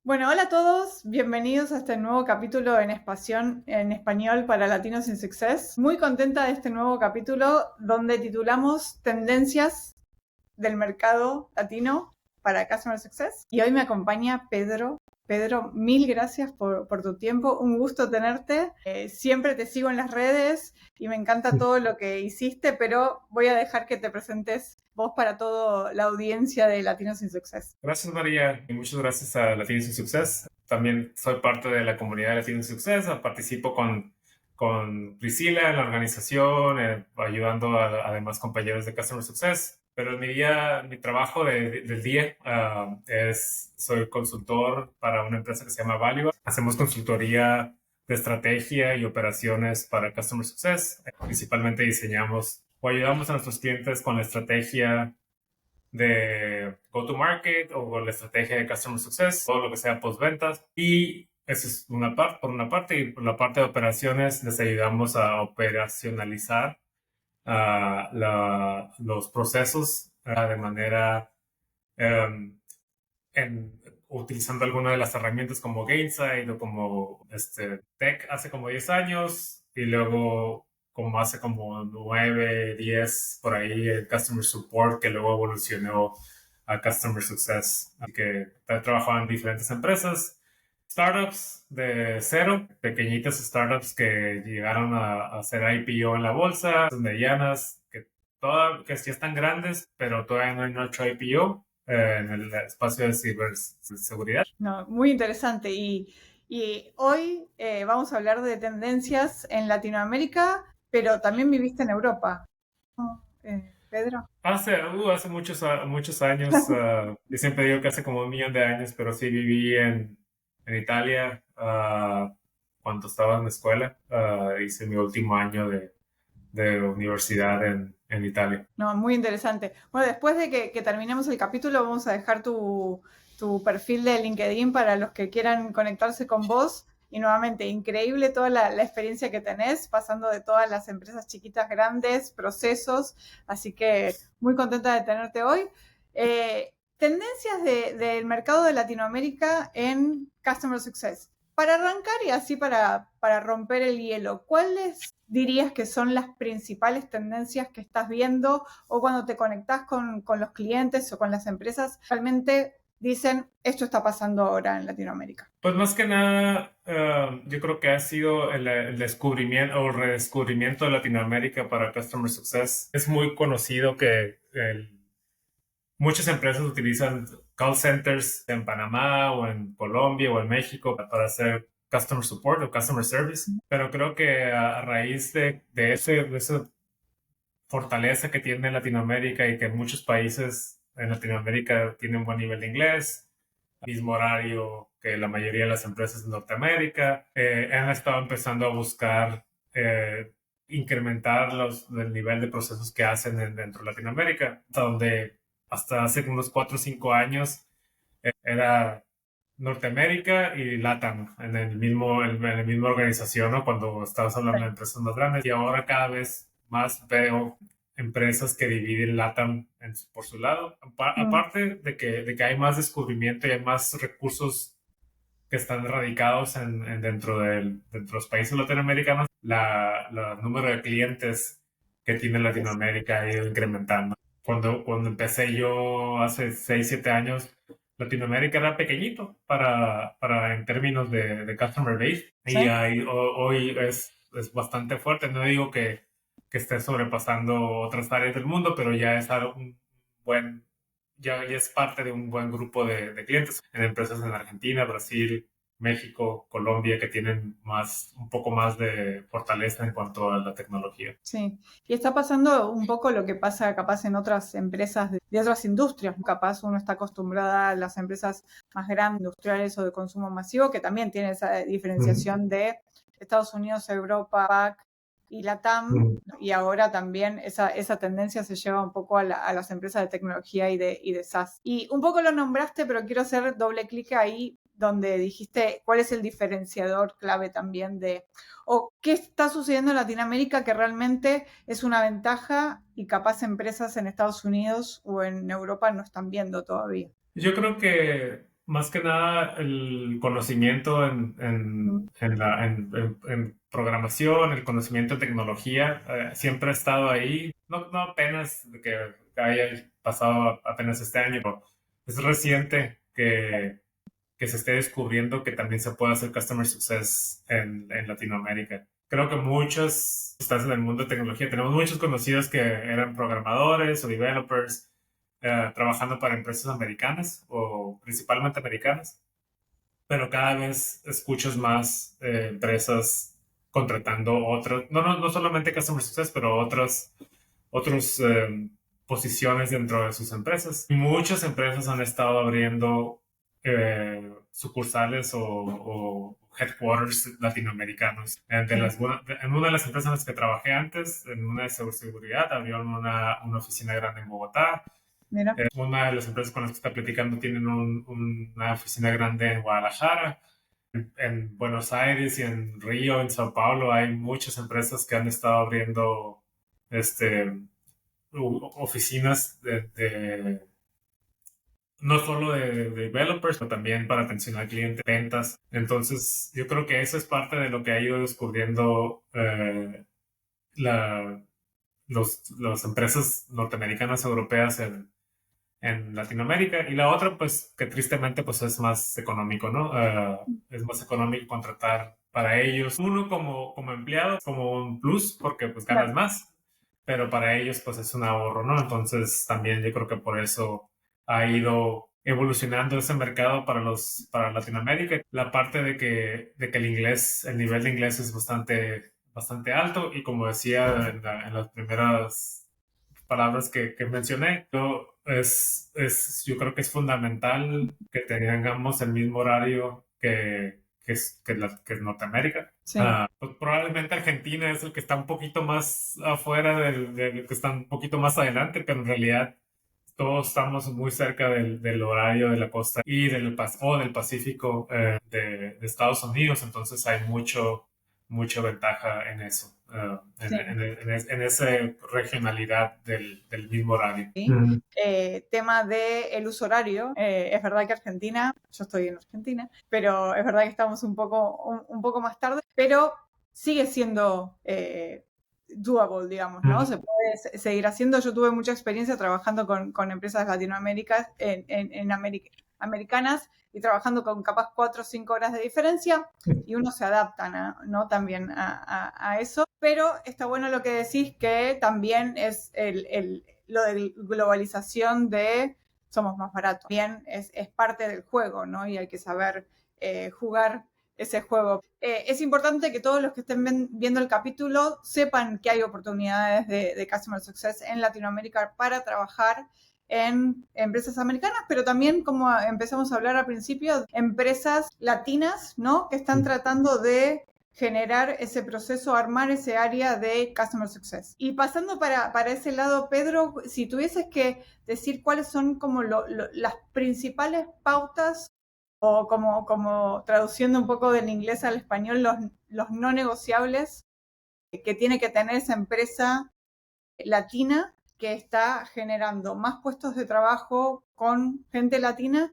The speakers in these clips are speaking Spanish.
Bueno, hola a todos, bienvenidos a este nuevo capítulo en español para Latinos in Success. Muy contenta de este nuevo capítulo donde titulamos Tendencias del mercado latino para Customer Success. Y hoy me acompaña Pedro. Pedro, mil gracias por tu tiempo, un gusto tenerte. Siempre te sigo en las redes y me encanta todo lo que hiciste, pero voy a dejar que te presentes vos para toda la audiencia de Latinos in Success. Gracias, María, y muchas gracias a Latinos in Success. También soy parte de la comunidad de Latinos in Success. Participo con Priscila en la organización, ayudando a demás compañeros de Customer Success. Pero en mi trabajo del día soy consultor para una empresa que se llama Value. Hacemos consultoría de estrategia y operaciones para Customer Success. Principalmente diseñamos o ayudamos a nuestros clientes con la estrategia de go-to-market o con la estrategia de Customer Success, todo lo que sea postventas. Y eso es por una parte, y por la parte de operaciones les ayudamos a operacionalizar los procesos de manera utilizando alguna de las herramientas como Gainsight o como Tech hace como 10 años y luego como hace como 9, 10 por ahí el Customer Support que luego evolucionó a Customer Success. Así que he trabajado en diferentes empresas, startups de cero, pequeñitas startups que llegaron a hacer IPO en la bolsa, medianas que sí están grandes, pero todavía no han hecho IPO en el espacio de ciberseguridad. No, muy interesante. Y hoy vamos a hablar de tendencias en Latinoamérica, pero también viviste en Europa, ¿no? Pedro. Hace muchos años, yo siempre digo que hace como 1 millón de años, pero sí viví en Italia cuando estaba en la escuela. Hice mi último año de universidad en Italia. No, muy interesante. Bueno, después de que terminemos el capítulo, vamos a dejar tu perfil de LinkedIn para los que quieran conectarse con vos. Y nuevamente, increíble toda la experiencia que tenés, pasando de todas las empresas chiquitas, grandes, procesos. Así que muy contenta de tenerte hoy. Tendencias del mercado de Latinoamérica en Customer Success. Para arrancar y así para romper el hielo, ¿cuáles dirías que son las principales tendencias que estás viendo o cuando te conectás con los clientes o con las empresas, realmente dicen, esto está pasando ahora en Latinoamérica? Pues más que nada, yo creo que ha sido el descubrimiento o redescubrimiento de Latinoamérica para Customer Success. Es muy conocido que muchas empresas utilizan call centers en Panamá o en Colombia o en México para hacer customer support o customer service, pero creo que a raíz de esa fortaleza que tiene Latinoamérica y que muchos países en Latinoamérica tienen buen nivel de inglés, mismo horario que la mayoría de las empresas de Norteamérica, han estado empezando a buscar incrementar el nivel de procesos que hacen dentro de Latinoamérica, hasta donde hasta hace unos 4 o 5 años era Norteamérica y LATAM en la misma organización, ¿no? Cuando estabas hablando de empresas más grandes. Y ahora cada vez más veo empresas que dividen LATAM por su lado. Mm. Aparte de que hay más descubrimiento y hay más recursos que están radicados dentro de los países latinoamericanos, el número de clientes que tiene Latinoamérica ha ido incrementando. Cuando empecé yo hace 6 7 años, Latinoamérica era pequeñito en términos de customer base y ¿Sí? hoy es bastante fuerte. No digo que esté sobrepasando otras áreas del mundo, pero ya es buen, ya es parte de un buen grupo de clientes en empresas en Argentina, Brasil, México, Colombia, que tienen un poco más de fortaleza en cuanto a la tecnología. Sí, y está pasando un poco lo que pasa capaz en otras empresas de otras industrias. Capaz uno está acostumbrada a las empresas más grandes, industriales o de consumo masivo, que también tienen esa diferenciación de Estados Unidos, Europa, PAC y LATAM, Mm. y ahora también esa tendencia se lleva un poco a las empresas de tecnología y de SaaS. Y un poco lo nombraste, pero quiero hacer doble clic ahí donde dijiste cuál es el diferenciador clave también o qué está sucediendo en Latinoamérica que realmente es una ventaja y capaz empresas en Estados Unidos o en Europa no están viendo todavía. Yo creo que Más que nada el conocimiento en programación, el conocimiento en tecnología, siempre ha estado ahí. No, no apenas que haya pasado apenas este año, pero es reciente que se esté descubriendo que también se puede hacer Customer Success en Latinoamérica. Creo que muchos, estás en el mundo de tecnología, tenemos muchos conocidos que eran programadores o developers trabajando para empresas americanas o principalmente americanas, pero cada vez escuchas más empresas contratando otras, no solamente Customer Success, pero otros posiciones dentro de sus empresas. Muchas empresas han estado abriendo sucursales o headquarters latinoamericanos. En una de las empresas en las que trabajé antes, en una de seguridad, abrieron una oficina grande en Bogotá. Mira. Una de las empresas con las que está platicando tienen una oficina grande en Guadalajara. En Buenos Aires y en Río, en Sao Paulo, hay muchas empresas que han estado abriendo este, oficinas no solo de developers, pero también para atención al cliente, ventas. Entonces, yo creo que eso es parte de lo que ha ido descubriendo la, las empresas norteamericanas, europeas en Latinoamérica. Y la otra, pues, que tristemente, pues, es más económico, ¿no? Es más económico contratar para ellos. Uno como empleado, como un plus, porque, pues, ganas Claro. más. Pero para ellos, pues, es un ahorro, ¿no? Entonces, también yo creo que por eso ha ido evolucionando ese mercado para Latinoamérica. La parte de que el inglés, el nivel de inglés es bastante alto. Y como decía en las primeras palabras que mencioné, yo creo que es fundamental que tengamos el mismo horario que es Norteamérica. Sí. Pues probablemente Argentina es el que está un poquito más afuera del que está un poquito más adelante, pero en realidad todos estamos muy cerca del horario de la costa y del Pacífico de Estados Unidos, entonces hay mucha ventaja en eso, Sí. en esa regionalidad del mismo horario. ¿Sí? Tema del uso horario, es verdad que Argentina, yo estoy en Argentina, pero es verdad que estamos un poco más tarde, pero sigue siendo doable, digamos, ¿no? Se puede seguir haciendo. Yo tuve mucha experiencia trabajando con empresas latinoamericanas americanas y trabajando con capaz 4 o 5 horas de diferencia y uno se adapta, ¿no? También a eso. Pero está bueno lo que decís, que también es lo de globalización de somos más baratos. Bien, es parte del juego, ¿no? Y hay que saber jugar ese juego. Es importante que todos los que estén viendo el capítulo sepan que hay oportunidades de Customer Success en Latinoamérica para trabajar en empresas americanas, pero también, como empezamos a hablar al principio, empresas latinas, ¿no? Que están tratando de generar ese proceso, armar ese área de Customer Success. Y pasando para ese lado, Pedro, si tuvieses que decir cuáles son como las principales pautas o como traduciendo un poco del inglés al español, los no negociables que tiene que tener esa empresa latina que está generando más puestos de trabajo con gente latina,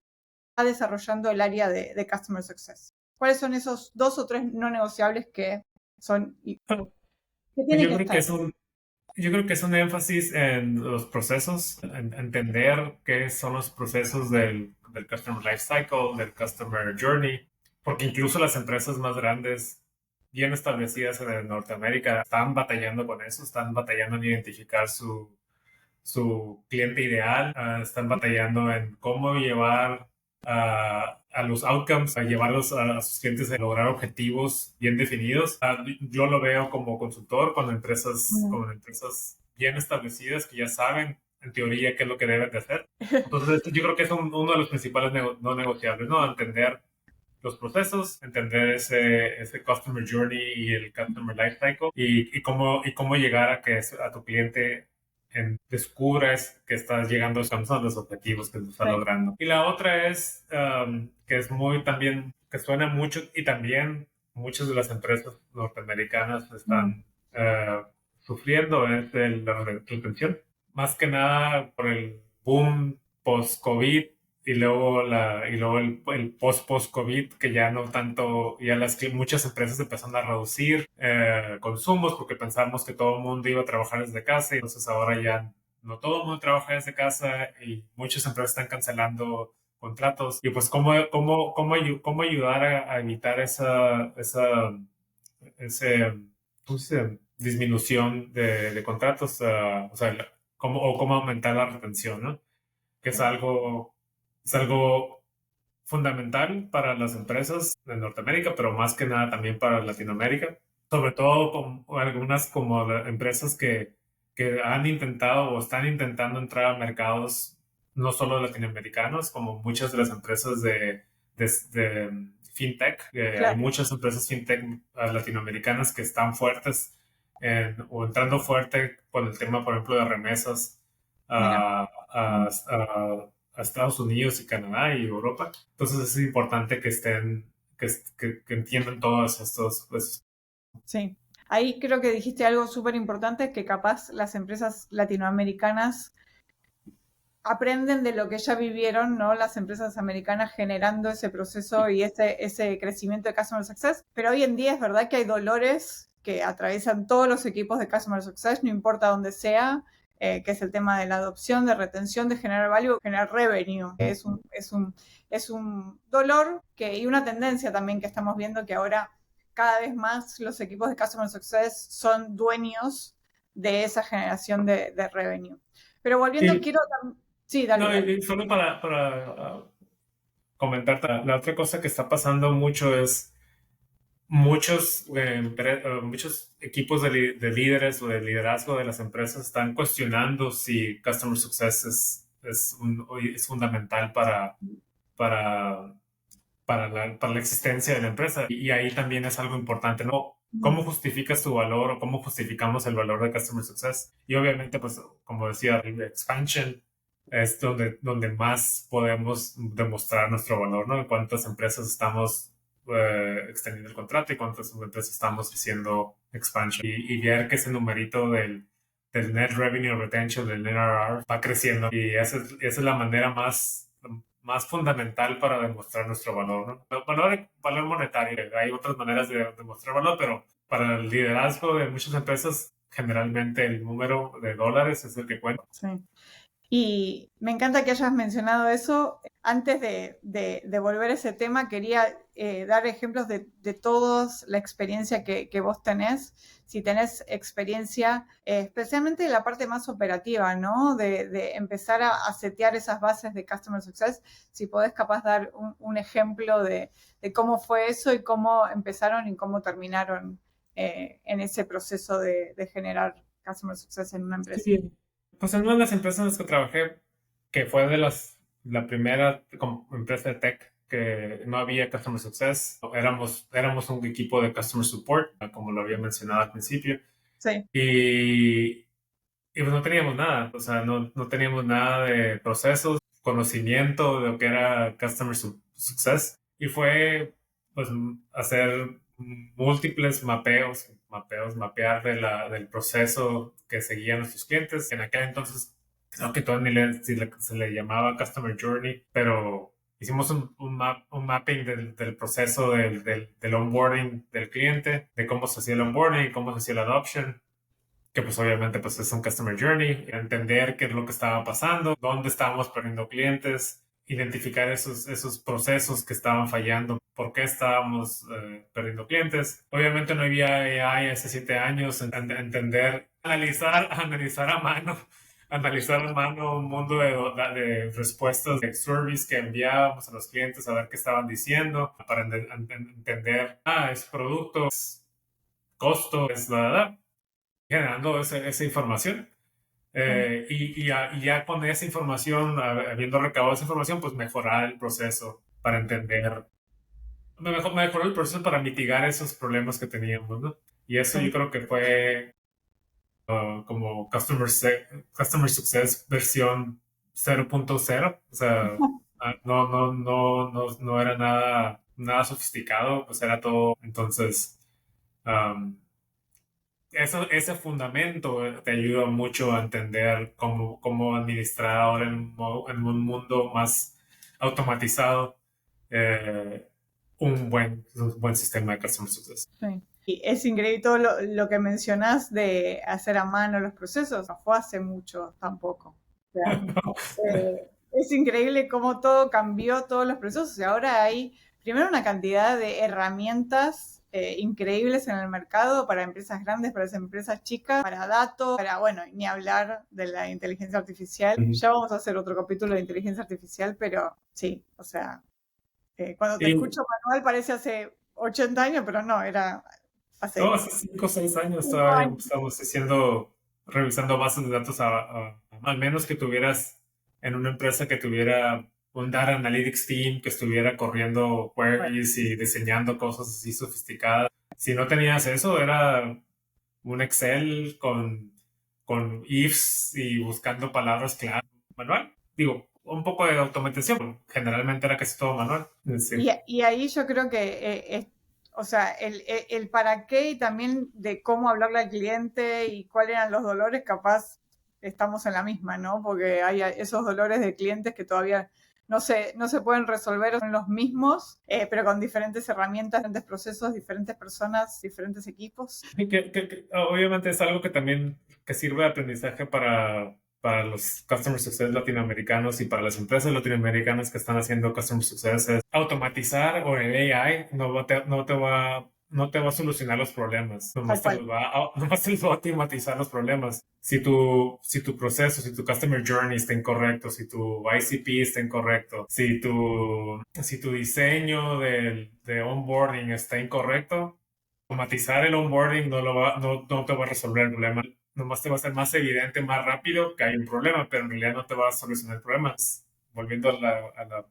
está desarrollando el área de Customer Success. ¿Cuáles son esos 2 o 3 no negociables que son que tienen que estar? Yo creo que es un énfasis en los procesos, en entender qué son los procesos del Customer Life Cycle, del Customer Journey, porque incluso las empresas más grandes, bien establecidas en Norteamérica, están batallando con eso, están batallando en identificar su cliente ideal, están batallando en cómo llevar a los outcomes, a llevarlos a sus clientes a lograr objetivos bien definidos. Yo lo veo como consultor con empresas bien establecidas que ya saben en teoría qué es lo que deben de hacer. Entonces yo creo que es uno de los principales no negociables, ¿no? Entender los procesos, entender ese customer journey y el customer life cycle y cómo llegar a tu cliente descubres que estás llegando a los objetivos que estás logrando. Y la otra es que es muy también, que suena mucho y también muchas de las empresas norteamericanas están sufriendo es la retención. Más que nada por el boom post-COVID el post-COVID, que ya no tanto, muchas empresas empezaron a reducir consumos porque pensábamos que todo el mundo iba a trabajar desde casa y entonces ahora ya no todo el mundo trabaja desde casa y muchas empresas están cancelando contratos. Y pues, ¿cómo ayudar a evitar ese, ¿cómo se dice? Disminución de contratos? O sea, cómo aumentar la retención, ¿no? Que es algo fundamental para las empresas de Norteamérica, pero más que nada también para Latinoamérica, sobre todo con algunas como empresas que han intentado o están intentando entrar a mercados no solo latinoamericanos, como muchas de las empresas de fintech. Hay Claro, muchas empresas fintech latinoamericanas que están fuertes o entrando fuerte con el tema, por ejemplo, de remesas mira. a Estados Unidos y Canadá y Europa. Entonces es importante que que entiendan todos estos, pues. Sí, ahí creo que dijiste algo súper importante, que capaz las empresas latinoamericanas aprenden de lo que ya vivieron, ¿no? Las empresas americanas generando ese proceso y ese crecimiento de Customer Success. Pero hoy en día es verdad que hay dolores que atraviesan todos los equipos de Customer Success, no importa dónde sea, que es el tema de la adopción, de retención, de generar value, generar revenue, que es un dolor y una tendencia también que estamos viendo que ahora cada vez más los equipos de Customer Success son dueños de esa generación de revenue. Pero volviendo, Y, quiero... Sí, dale, no, dale. y solo para comentar, la otra cosa que está pasando mucho es muchos equipos de líderes o de liderazgo de las empresas están cuestionando si Customer Success es fundamental para, para la existencia de la empresa. Y ahí también es algo importante, ¿no? ¿Cómo justificas tu valor o cómo justificamos el valor de Customer Success? Y obviamente, pues, como decía, el expansion es donde más podemos demostrar nuestro valor, ¿no? En cuántas empresas estamos extendiendo el contrato y cuántas empresas estamos haciendo expansion. Y ver que ese numerito del Net Revenue Retention, del NRR, va creciendo. Y esa es la manera más fundamental para demostrar nuestro valor, ¿no? Valor monetario. Hay otras maneras de demostrar valor, pero para el liderazgo de muchas empresas, generalmente el número de dólares es el que cuenta. Sí. Y me encanta que hayas mencionado eso. Antes de volver a ese tema, quería dar ejemplos de toda la experiencia que vos tenés. Si tenés experiencia, especialmente de la parte más operativa, ¿no? De empezar a setear esas bases de Customer Success. Si podés capaz dar un ejemplo de cómo fue eso y cómo empezaron y cómo terminaron en ese proceso de generar Customer Success en una empresa. Sí. Pues en una de las empresas en las que trabajé, que fue la primera empresa de tech que no había Customer Success, éramos un equipo de Customer Support, como lo había mencionado al principio, Sí. y pues no teníamos nada, o sea, no teníamos nada de procesos, conocimiento de lo que era Success, y fue pues hacer múltiples mapear del proceso que seguían nuestros clientes. En aquel entonces, creo que todavía se le llamaba Customer Journey, pero hicimos un mapping del proceso del onboarding del cliente, de cómo se hacía el onboarding, cómo se hacía la adoption, que pues obviamente pues es un Customer Journey, entender qué es lo que estaba pasando, dónde estábamos perdiendo clientes, identificar esos procesos que estaban fallando, por qué estábamos perdiendo clientes. Obviamente no había AI hace 7 años, entender, analizar a mano un mundo de respuestas de service que enviábamos a los clientes a ver qué estaban diciendo, para entender, es producto, es costo, es la generando esa información. Y ya con esa información, habiendo recabado esa información, pues mejorar el proceso para entender, mejorar el proceso para mitigar esos problemas que teníamos, ¿no? Y eso yo Sí. creo que fue como Customer Success versión 0.0. O sea, no era nada sofisticado, pues era todo. Entonces, um, ese fundamento te ayuda mucho a entender cómo administrar ahora en un mundo más automatizado eh, un buen sistema de customer success. Sí. Y es increíble todo lo que mencionás de hacer a mano los procesos, no fue hace mucho tampoco. O sea, es increíble cómo todo cambió, todos los procesos. Y ahora hay, primero, una cantidad de herramientas increíbles en el mercado para empresas grandes, para empresas chicas, para datos, para, bueno, ni hablar de la inteligencia artificial. Ya vamos a hacer otro capítulo de inteligencia artificial, pero sí, o sea, cuando te Y escucho, Manuel, parece hace 80 años, pero no, era no, hace hace 5 o 6 años 5 todavía años. estamos revisando bases de datos al menos que tuvieras en una empresa que tuviera un Data Analytics Team que estuviera corriendo Bueno, queries y diseñando cosas así sofisticadas. Si no tenías eso, era un Excel con ifs y buscando palabras clave manual. Digo, un poco de automatización. Generalmente era casi todo manual. Sí. y ahí yo creo que, o sea, el para qué y también de cómo hablarle al cliente y cuáles eran los dolores, capaz estamos en la misma, ¿no? Porque hay esos dolores de clientes que todavía no se pueden resolver, son los mismos, pero con diferentes herramientas, diferentes procesos, diferentes personas, diferentes equipos. Y obviamente es algo que también que sirve de aprendizaje para los customer success latinoamericanos y para las empresas latinoamericanas que están haciendo customer success. Es automatizar o el AI no te va a solucionar los problemas, Tal cual. nomás te los va a automatizar los problemas. Si tu proceso, si tu customer journey está incorrecto, si tu ICP está incorrecto, si tu diseño de onboarding está incorrecto, automatizar el onboarding no te va a resolver el problema. Nomás te va a hacer más evidente, más rápido que hay un problema, pero en realidad no te va a solucionar el problema. Volviendo a la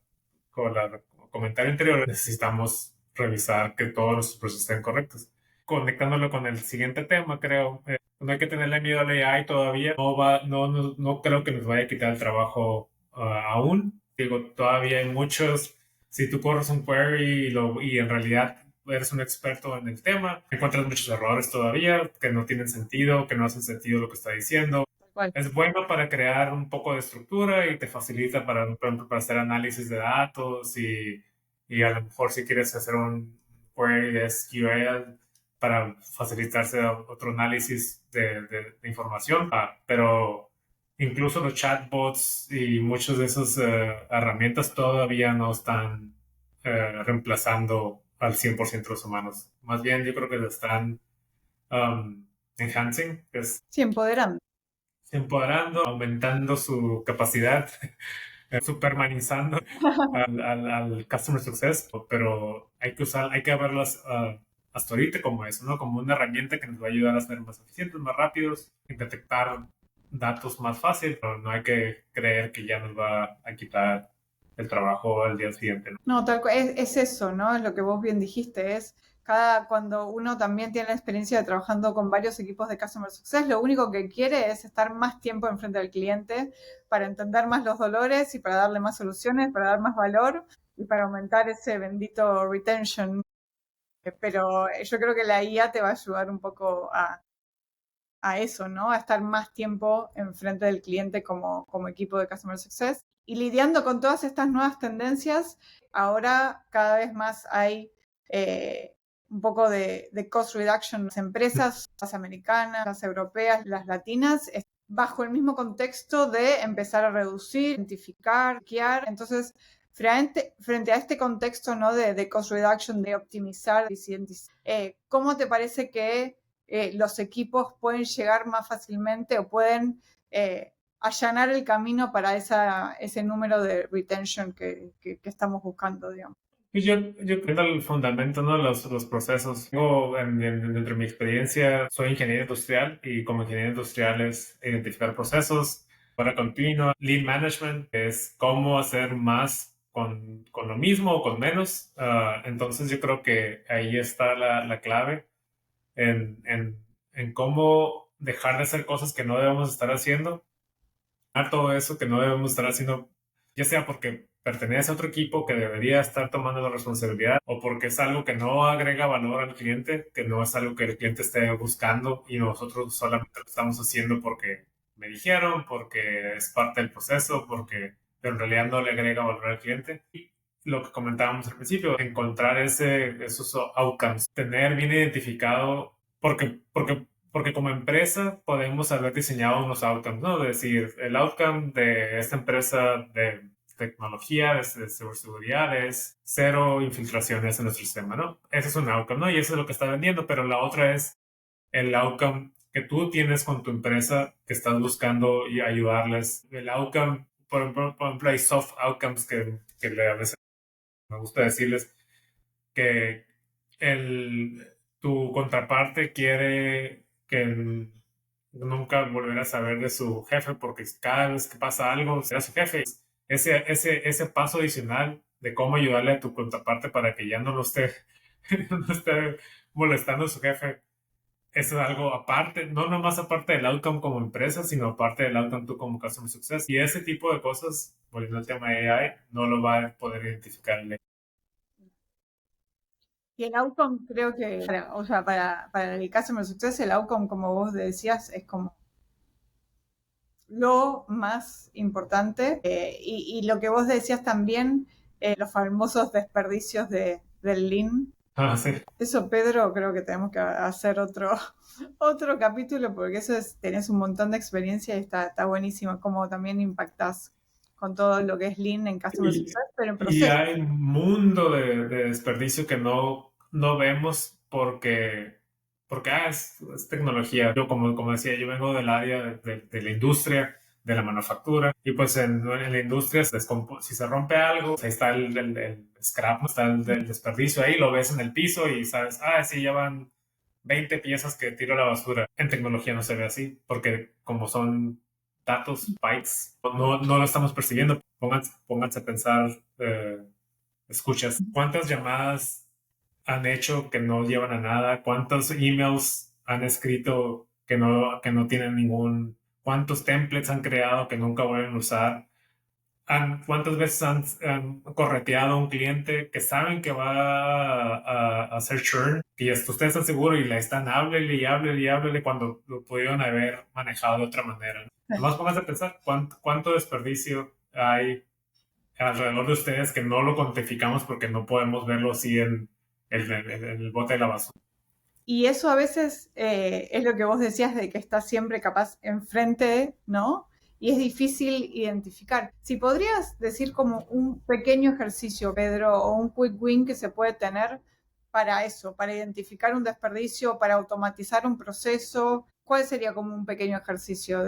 comentario anterior, necesitamos revisar que todos los procesos estén correctos. Conectándolo con el siguiente tema, creo, no hay que tenerle miedo a la AI todavía. No creo que nos vaya a quitar el trabajo aún. Digo, todavía hay muchos. Si tú corres un query y en realidad eres un experto en el tema, encuentras muchos errores todavía que no tienen sentido, que no hacen sentido lo que está diciendo. Tal cual. Es bueno para crear un poco de estructura y te facilita por ejemplo, para hacer análisis de datos y a lo mejor si quieres hacer un query de SQL para facilitarse otro análisis de información. Pero incluso los chatbots y muchas de esas herramientas todavía no están reemplazando al 100% los humanos. Más bien yo creo que lo están enhancing, que es Sí, empoderando. empoderando, aumentando su capacidad, supermanizando al customer success, pero hay que verlas hasta ahorita como eso, ¿no? Como una herramienta que nos va a ayudar a ser más eficientes, más rápidos, y detectar datos más fácil, pero no hay que creer que ya nos va a quitar el trabajo al día siguiente, ¿no? No, tal cual, es eso, ¿no? Es lo que vos bien dijiste, es cuando uno también tiene la experiencia de trabajando con varios equipos de Customer Success, lo único que quiere es estar más tiempo enfrente del cliente para entender más los dolores y para darle más soluciones, para dar más valor y para aumentar ese bendito retention. Pero yo creo que la IA te va a ayudar un poco a eso, ¿no? A estar más tiempo enfrente del cliente como equipo de Customer Success. Y lidiando con todas estas nuevas tendencias, ahora cada vez más hay un poco de cost reduction. Las empresas, las americanas, las europeas, las latinas, bajo el mismo contexto de empezar a reducir, identificar, guiar. Entonces, frente a este contexto, ¿no? de cost reduction, de optimizar, ¿cómo te parece que los equipos pueden llegar más fácilmente o pueden allanar el camino para ese número de retention que estamos buscando, digamos? Y yo creo el fundamento, ¿no? Los procesos. Dentro de mi experiencia, soy ingeniero industrial y como ingeniero industrial es identificar procesos, para continua, lean management, que es cómo hacer más con lo mismo o con menos. Entonces yo creo que ahí está la clave en cómo dejar de hacer cosas que no debemos estar haciendo, a todo eso que no debemos estar haciendo, ya sea porque pertenece a otro equipo que debería estar tomando la responsabilidad o porque es algo que no agrega valor al cliente, que no es algo que el cliente esté buscando y nosotros solamente lo estamos haciendo porque me dijeron, porque es parte del proceso, porque pero en realidad no le agrega valor al cliente. Y lo que comentábamos al principio, encontrar esos outcomes, tener bien identificado, porque como empresa podemos haber diseñado unos outcomes, ¿no? Es decir, el outcome de esta empresa de tecnología, de ciberseguridad, es cero infiltraciones en nuestro sistema, ¿no? Ese es un outcome, ¿no? Y eso es lo que está vendiendo, pero la otra es el outcome que tú tienes con tu empresa que estás buscando y ayudarles. El outcome, por ejemplo, hay soft outcomes que a veces me gusta decirles que tu contraparte quiere que nunca volver a saber de su jefe porque cada vez que pasa algo será su jefe. Ese paso adicional de cómo ayudarle a tu contraparte para que ya no lo esté, no esté molestando a su jefe, eso es algo aparte, no nomás aparte del outcome como empresa, sino aparte del outcome tú como customer success. Y ese tipo de cosas, volviendo al tema de AI, no lo va a poder identificar. Y el outcome creo que, o sea, para el Customer Success, el outcome, como vos decías, es como lo más importante. Y lo que vos decías también, los famosos desperdicios del Lean. Ah, sí. Eso, Pedro, creo que tenemos que hacer otro capítulo porque eso tenés un montón de experiencia y está buenísimo cómo también impactás con todo lo que es Lean en Customer Success, pero en Y proceso. hay un mundo de desperdicio que no vemos porque es tecnología. Yo, como decía, yo vengo del área de la industria, de la manufactura, y pues en la industria si se rompe algo, pues ahí está el scrap, ¿no? Está el desperdicio ahí, lo ves en el piso y sabes, sí, ya van 20 piezas que tiro a la basura. En tecnología no se ve así, porque como son datos, bytes, no lo estamos percibiendo. Pónganse a pensar, escuchas, ¿cuántas llamadas han hecho que no llevan a nada? ¿Cuántos emails han escrito que no tienen cuántos templates han creado que nunca vuelven a usar? ¿Cuántas veces han correteado a un cliente que saben que va a hacer churn y ustedes están seguros y le están háblele cuando lo pudieron haber manejado de otra manera? Nomás pónganse a pensar cuánto desperdicio hay alrededor de ustedes que no lo cuantificamos porque no podemos verlo así en el bote de la basura. Y eso a veces es lo que vos decías de que estás siempre capaz enfrente, ¿no? Y es difícil identificar. Si podrías decir como un pequeño ejercicio, Pedro, o un quick win que se puede tener para eso, para identificar un desperdicio, para automatizar un proceso, ¿cuál sería como un pequeño ejercicio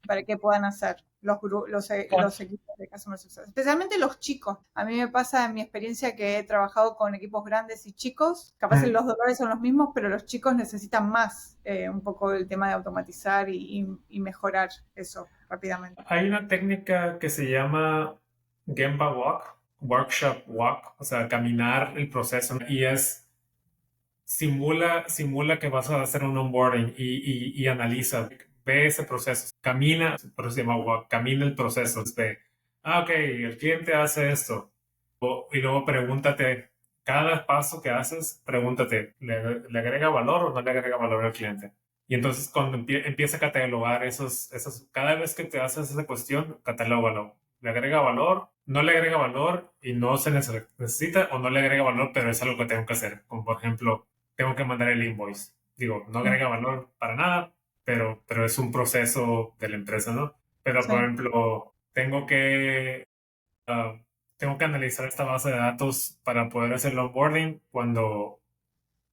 para que puedan hacer los equipos de Customer Success? Especialmente los chicos. A mí me pasa en mi experiencia que he trabajado con equipos grandes y chicos. Capaz los dolores son los mismos, pero los chicos necesitan más un poco el tema de automatizar y mejorar eso rápidamente. Hay una técnica que se llama Gemba Walk, Workshop Walk, o sea, caminar el proceso, y simula que vas a hacer un onboarding y analiza, ve ese proceso, camina, por eso se llama walk, camina el proceso, ve, ok, el cliente hace esto, y luego pregúntate, cada paso que haces, pregúntate, ¿le agrega valor o no le agrega valor al cliente? Y entonces cuando empieza a catalogar cada vez que te haces esa cuestión, catalógalo. ¿Le agrega valor? ¿No le agrega valor y no se necesita? ¿O no le agrega valor, pero es algo que tengo que hacer? Como por ejemplo, tengo que mandar el invoice. Digo, no agrega valor para nada, pero es un proceso de la empresa, ¿no? Pero Sí. por ejemplo, uh, tengo que analizar esta base de datos para poder hacer el onboarding cuando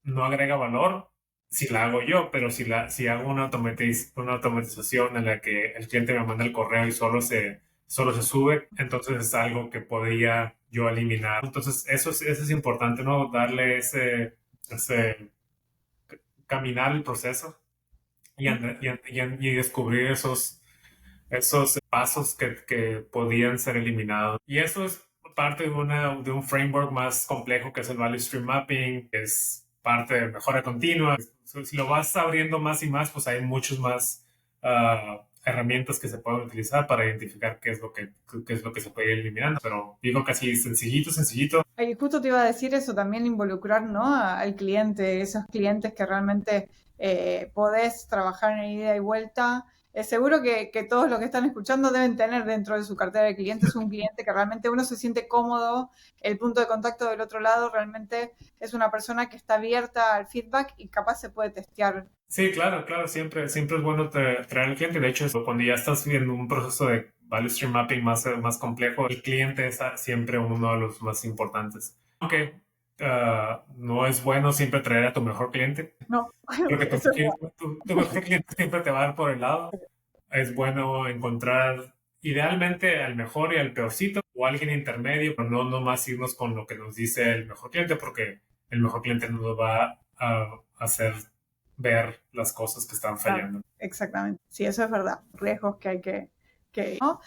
no agrega valor, si la hago yo, pero si hago una automatización en la que el cliente me manda el correo y solo se sube, entonces es algo que podría yo eliminar. Entonces eso es importante, ¿no? Darle ese caminar el proceso y descubrir esos pasos que podían ser eliminados. Y eso es parte de un framework más complejo que es el Value Stream Mapping, que es parte de mejora continua. Si lo vas abriendo más y más, pues hay muchos más herramientas que se pueden utilizar para identificar qué es lo que se puede ir eliminando. Pero digo casi sencillito. Y justo te iba a decir eso, también involucrar, ¿no? Al cliente, esos clientes que realmente podés trabajar en ida y vuelta seguro que todos los que están escuchando deben tener dentro de su cartera de clientes un cliente que realmente uno se siente cómodo, el punto de contacto del otro lado realmente es una persona que está abierta al feedback y capaz se puede testear. Sí, claro, claro, siempre es bueno traer al cliente. De hecho, cuando ya estás viendo un proceso de value stream mapping más complejo, el cliente es siempre uno de los más importantes. Aunque no es bueno siempre traer a tu mejor cliente, No, porque eso es tu mejor cliente siempre te va a dar por el lado. Es bueno encontrar idealmente al mejor y al peorcito o alguien intermedio, pero no nomás irnos con lo que nos dice el mejor cliente, porque el mejor cliente nos va a hacer ver las cosas que están fallando. exactamente. Sí, eso es verdad. Riesgos que hay ¿no?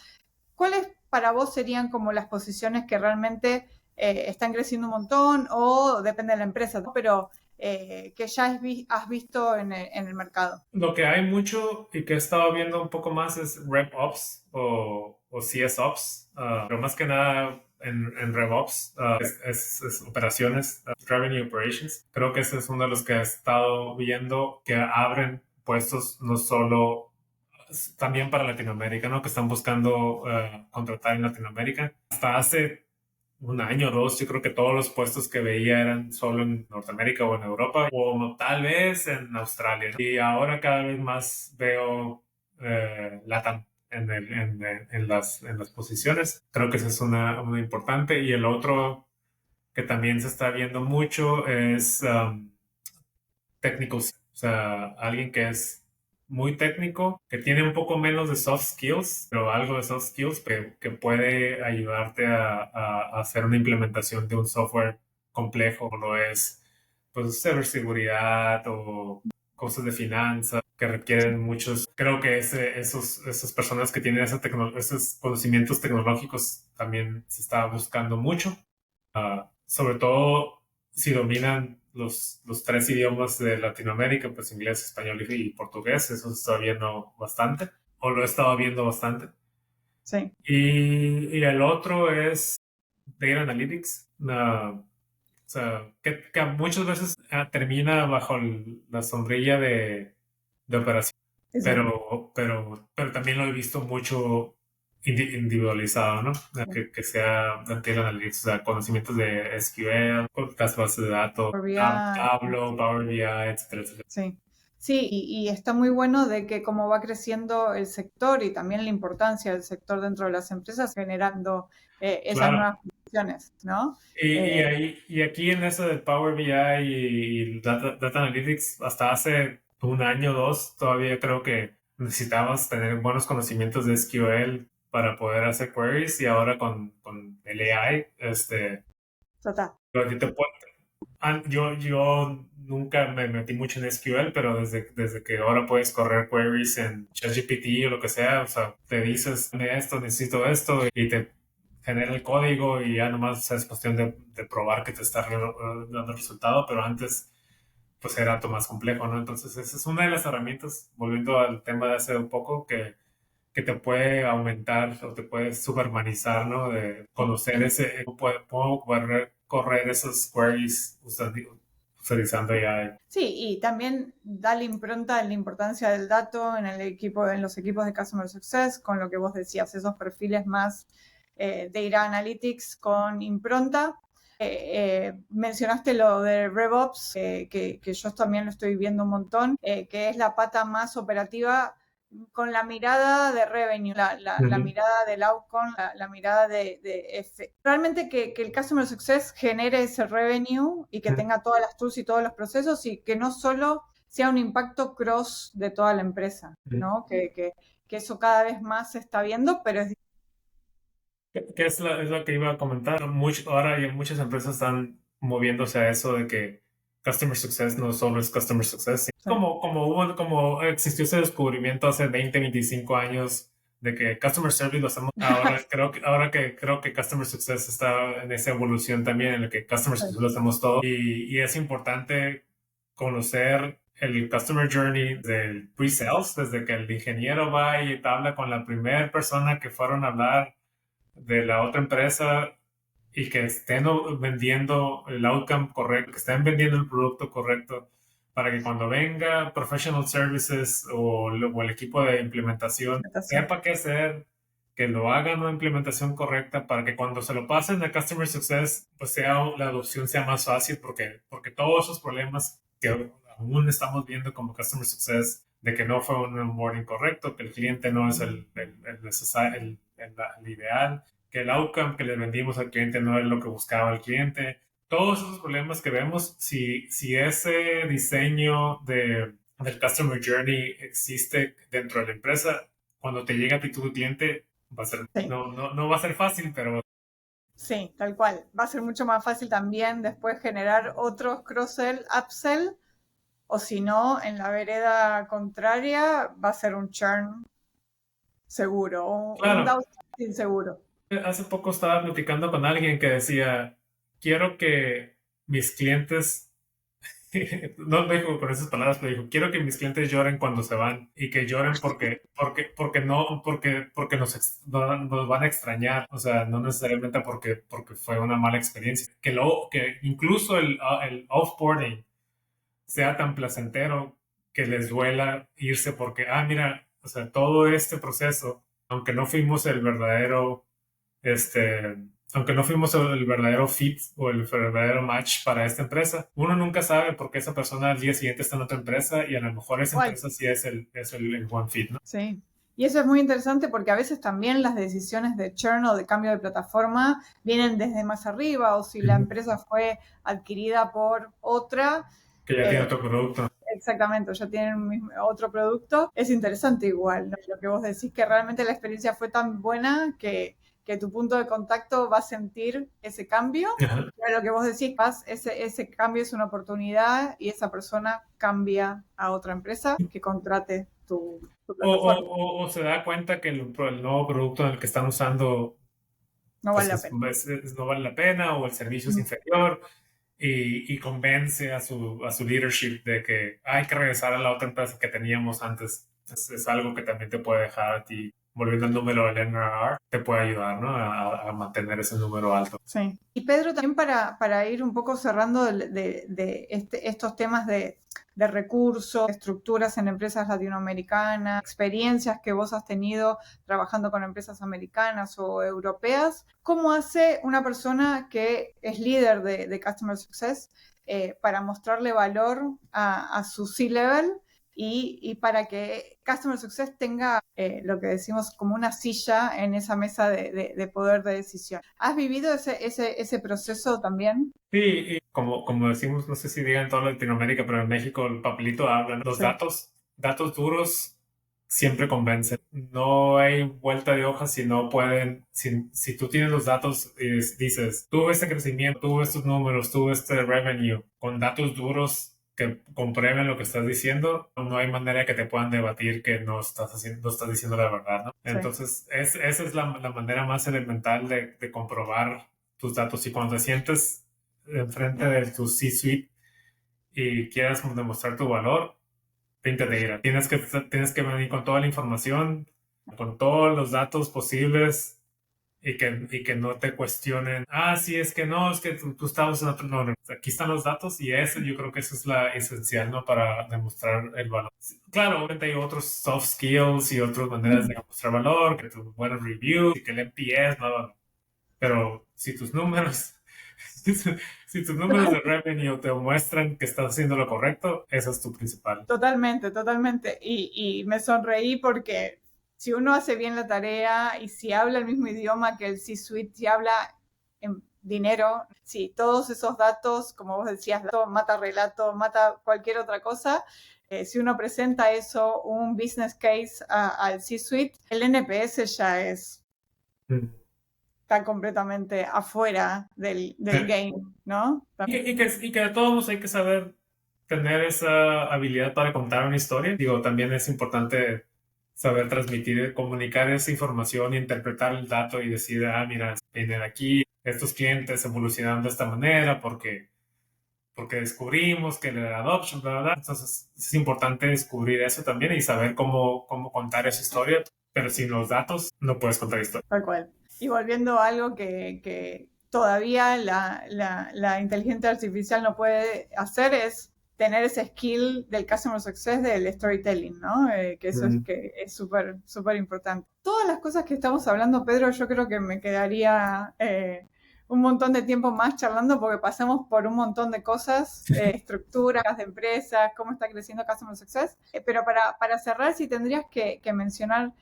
¿Cuáles para vos serían como las posiciones que realmente están creciendo un montón o depende de la empresa, ¿no? Pero que ya has visto en el mercado? Lo que hay mucho y que he estado viendo un poco más es RevOps o CSOps, pero más que nada en RevOps es operaciones, Revenue Operations. Creo que ese es uno de los que he estado viendo que abren puestos no solo también para Latinoamérica, ¿no? Que están buscando contratar en Latinoamérica. Hasta hace un año o dos, yo creo que todos los puestos que veía eran solo en Norteamérica o en Europa, o tal vez en Australia, ¿no? Y ahora cada vez más veo LATAM en las posiciones. Creo que esa es una importante. Y el otro que también se está viendo mucho es técnicos, o sea, alguien que es muy técnico, que tiene un poco menos de soft skills, pero algo de soft skills que puede ayudarte a hacer una implementación de un software complejo, como lo es pues ciberseguridad o cosas de finanzas que requieren muchos. Creo que esas personas que tienen esos conocimientos tecnológicos también se está buscando mucho. Sobre todo si dominan los tres idiomas de Latinoamérica, pues inglés, español y portugués, eso se está viendo bastante, o lo he estado viendo bastante. Sí. Y el otro es Data Analytics, o sea, que muchas veces termina bajo la sombrilla de operación, Eso. pero también lo he visto mucho individualizado, ¿no? Que sea Data Analytics, o sea, conocimientos de SQL, las bases de datos, Power BI. Tableau, Power BI, etcétera, etcétera. Sí, sí, y está muy bueno de que cómo va creciendo el sector y también la importancia del sector dentro de las empresas generando esas Claro. nuevas funciones, ¿no? Y aquí en eso de Power BI y Data Analytics, hasta hace un año o dos, todavía creo que necesitabas tener buenos conocimientos de SQL para poder hacer queries y ahora con el AI, Total. lo que te puede- yo nunca me metí mucho en SQL, pero desde que ahora puedes correr queries en ChatGPT o lo que sea, o sea, te dices, "Dame esto, necesito esto", y te genera el código y ya nomás es cuestión de probar que te está dando el resultado, pero antes pues era todo más complejo, ¿no? Entonces esa es una de las herramientas, volviendo al tema de hace un poco, que te puede aumentar o te puede supermanizar, ¿no? De conocer puedo correr esos queries utilizando AI. Sí, y también da la impronta en la importancia del dato en el equipo, en los equipos de Customer Success, con lo que vos decías, esos perfiles más Data Analytics con impronta. Mencionaste lo de RevOps, que yo también lo estoy viendo un montón, que es la pata más operativa con la mirada de revenue, la mirada del outcome, la mirada realmente que el Customer Success genere ese revenue y que tenga todas las tools y todos los procesos y que no solo sea un impacto cross de toda la empresa, ¿no? Que eso cada vez más se está viendo, pero es ¿Qué es lo que iba a comentar? Ahora ya muchas empresas están moviéndose a eso de que Customer Success no solo es Customer Success. Como existió ese descubrimiento hace 20, 25 años de que Customer Service lo hacemos ahora, creo que Customer Success está en esa evolución también, en la que Customer Success lo hacemos todo. Y es importante conocer el Customer Journey del pre-sales, desde que el ingeniero va y te habla con la primera persona que fueron a hablar de la otra empresa y que estén vendiendo el outcome correcto, que estén vendiendo el producto correcto, para que cuando venga Professional Services o el equipo de implementación sepa qué hacer, que lo hagan una implementación correcta para que cuando se lo pasen a Customer Success, pues la adopción sea más fácil porque todos esos problemas que aún estamos viendo como Customer Success, de que no fue un onboarding correcto, que el cliente no es el ideal, que el outcome que le vendimos al cliente no es lo que buscaba el cliente. Todos esos problemas que vemos, si ese diseño del Customer Journey existe dentro de la empresa, cuando te llega a ti tu cliente, va a ser, Sí. no va a ser fácil, pero... Sí, tal cual. Va a ser mucho más fácil también después generar otros cross-sell, upsell, o si no, en la vereda contraria va a ser un churn seguro, un Claro, downsell seguro. hace poco estaba platicando con alguien que decía, quiero que mis clientes, no me dijo con esas palabras, pero dijo, quiero que mis clientes lloren cuando se van y que lloren porque nos van a extrañar, o sea, no necesariamente porque fue una mala experiencia, que incluso el offboarding sea tan placentero que les duela irse porque, mira, o sea, todo este proceso, aunque no fuimos el verdadero, este, aunque no fuimos el verdadero fit o el verdadero match para esta empresa, uno nunca sabe por qué esa persona al día siguiente está en otra empresa y a lo mejor esa Igual. empresa sí es el buen fit, ¿no? Sí. Y eso es muy interesante porque a veces también las decisiones de churn o de cambio de plataforma vienen desde más arriba, o si la empresa fue adquirida por otra. Que ya tiene otro producto. Exactamente, ya tienen otro producto. Es interesante igual, ¿no? Lo que vos decís, que realmente la experiencia fue tan buena que tu punto de contacto va a sentir ese cambio. Ajá. Pero lo que vos decís, ese cambio es una oportunidad y esa persona cambia a otra empresa que contrate tu plataforma. O se da cuenta que el nuevo producto en el que están usando No pues vale la pena. no vale la pena o el servicio es inferior y convence a su leadership de que hay que regresar a la otra empresa que teníamos antes. Es algo que también te puede dejar a ti, volviendo al número del NRR, te puede ayudar, ¿no? A mantener ese número alto. Sí. Y Pedro, también para ir un poco cerrando estos temas de recursos, estructuras en empresas latinoamericanas, experiencias que vos has tenido trabajando con empresas americanas o europeas, ¿cómo hace una persona que es líder de Customer Success para mostrarle valor a su C-Level y para que Customer Success tenga lo que decimos como una silla en esa mesa de poder de decisión? ¿Has vivido ese proceso también? Sí, y como decimos, no sé si digan en toda Latinoamérica, pero en México el papelito habla, ¿no? Los Sí. datos duros siempre convencen. No hay vuelta de hoja si no pueden, si tú tienes los datos y dices, tuve este crecimiento, tuve estos números, tuve este revenue, con datos duros que comprueben lo que estás diciendo, no hay manera que te puedan debatir que no estás diciendo la verdad, ¿no? Sí. Entonces, esa es la manera más elemental de comprobar tus datos. Y cuando te sientes enfrente de tu C-suite y quieras demostrar tu valor, píntate ira. Tienes que venir con toda la información, con todos los datos posibles y que no te cuestionen. Sí, es que no, es que tú estabas en otro. No, no, aquí están los datos y eso yo creo que eso es la esencial, ¿no? Para demostrar el valor. Claro, obviamente hay otros soft skills y otras maneras de demostrar valor, que tus buenos reviews y que el NPS, no. Pero si tus números si tus números de revenue te muestran que estás haciendo lo correcto, eso es tu principal. Totalmente, totalmente. Y me sonreí porque si uno hace bien la tarea y si habla el mismo idioma que el C-Suite, si habla en dinero, si todos esos datos, como vos decías, dato mata relato, mata cualquier otra cosa, si uno presenta eso, un business case al C-Suite, el NPS ya está completamente afuera del game, ¿no? Y que de todos modos hay que saber tener esa habilidad para contar una historia. Digo, también es importante saber transmitir, comunicar esa información, interpretar el dato y decir, mira, vienen aquí, estos clientes evolucionaron de esta manera porque descubrimos que la adoption, bla, bla, bla. Entonces es importante descubrir eso también y saber cómo contar esa historia, pero sin los datos no puedes contar historia. Tal cual. Y volviendo a algo que todavía la inteligencia artificial no puede hacer es tener ese skill del customer success, del storytelling, ¿no? Que eso es que es súper, súper importante. Todas las cosas que estamos hablando, Pedro, yo creo que me quedaría un montón de tiempo más charlando porque pasamos por un montón de cosas, estructuras de empresas, cómo está creciendo Customer Success. Pero para cerrar, si tendrías que mencionar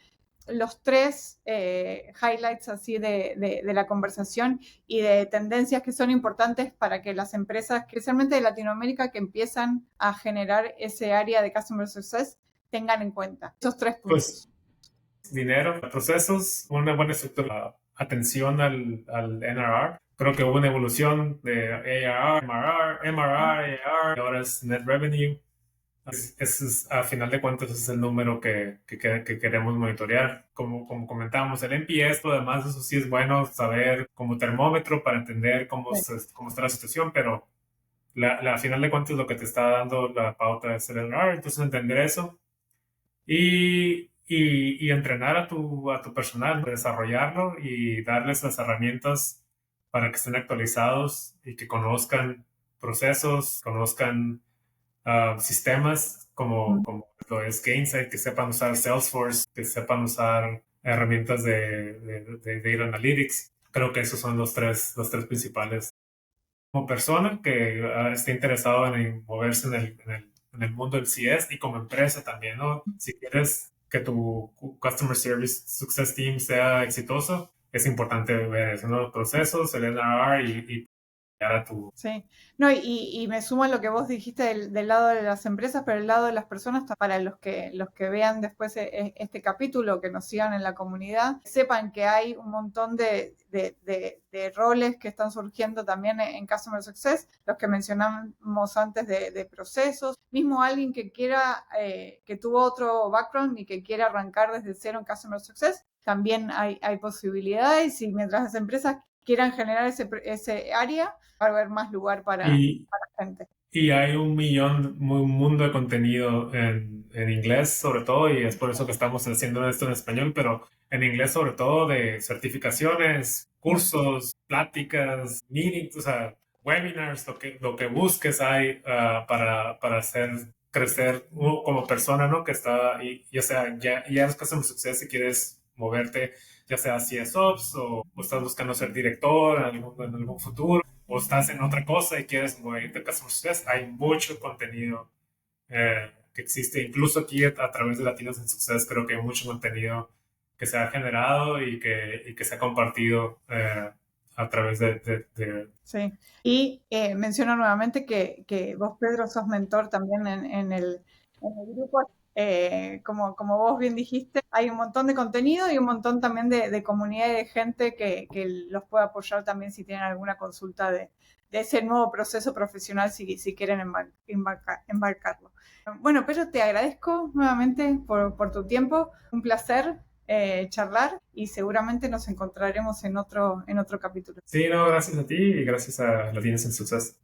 los tres highlights así de la conversación y de tendencias que son importantes para que las empresas, especialmente de Latinoamérica, que empiezan a generar ese área de Customer Success, tengan en cuenta esos tres puntos. Pues dinero, procesos, una buena estructura, atención al NRR. Creo que hubo una evolución de ARR, MRR, ARR, y ahora es Net Revenue. A final de cuentas, ese es el número que queremos monitorear. Como comentábamos, el NPS, lo demás, eso sí es bueno saber como termómetro para entender cómo está la situación, pero a final de cuentas lo que te está dando la pauta es el NRR, entonces entender eso y entrenar a tu personal, desarrollarlo y darles las herramientas para que estén actualizados y que conozcan procesos, conozcan sistemas como lo es Gainsight, que sepan usar Salesforce, que sepan usar herramientas de Data Analytics. Creo que esos son los tres principales. Como persona que esté interesado en moverse en el mundo del CS y como empresa también, ¿no? Si quieres que tu Customer Service Success Team sea exitoso, es importante ver eso, ¿no? Procesos, el NRR y a tu... Sí, no, y me sumo a lo que vos dijiste del lado de las empresas, pero el lado de las personas, para los que vean después este capítulo, que nos sigan en la comunidad, sepan que hay un montón de roles que están surgiendo también en Customer Success, los que mencionamos antes de procesos, mismo alguien que quiera, que tuvo otro background y que quiera arrancar desde cero en Customer Success, también hay posibilidades y mientras las empresas quieran generar ese área, va a haber más lugar para la gente. Y hay un mundo de contenido en inglés sobre todo, y es por eso que estamos haciendo esto en español, pero en inglés sobre todo de certificaciones, cursos, pláticas, meetings, o sea, webinars, lo que busques hay para hacer crecer como persona, ¿no? Que está, ya sea, ya es Customer Success si quieres moverte, ya sea CSOps o estás buscando ser director en algún futuro o estás en otra cosa y quieres moverte a Customer Success, hay mucho contenido que existe. Incluso aquí a través de Latinos en Success creo que hay mucho contenido que se ha generado y que se ha compartido a través de... Sí, y menciono nuevamente que vos, Pedro, sos mentor también en el grupo. Como vos bien dijiste, hay un montón de contenido y un montón también de comunidad y de gente que los puede apoyar también si tienen alguna consulta de ese nuevo proceso profesional si quieren embarcarlo. Bueno, Pedro, te agradezco nuevamente por tu tiempo, un placer charlar y seguramente nos encontraremos en otro capítulo. Sí, no, gracias a ti y gracias a Latinos en Success.